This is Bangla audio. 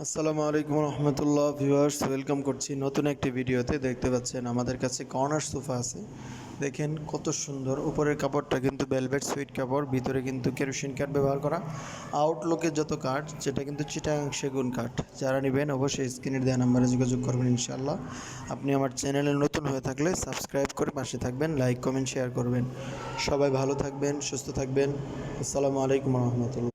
আসসালামু আলাইকুম রহমতুল্লাহ ভিউয়ার্স, ওয়েলকাম করছি নতুন একটি ভিডিওতে। দেখতে পাচ্ছেন আমাদের কাছে কর্নার সোফা আছে। দেখেন কত সুন্দর, উপরের কাপড়টা কিন্তু ভেলভেট সুইট কাপড়, ভিতরে কিন্তু কেরোসিন কাঠ ব্যবহার করা। আউটলুকের যত কাঠ যেটা কিন্তু চিটাগাং সেগুন কাঠ। যারা নেবেন অবশ্যই স্ক্রিনের দেওয়া নাম্বারে যোগাযোগ করবেন ইনশাআল্লাহ। আপনি আমার চ্যানেলে নতুন হয়ে থাকলে সাবস্ক্রাইব করে পাশে থাকবেন, লাইক কমেন্ট শেয়ার করবেন। সবাই ভালো থাকবেন, সুস্থ থাকবেন। আসসালামু আলাইকুম রহমতুল্লাহ।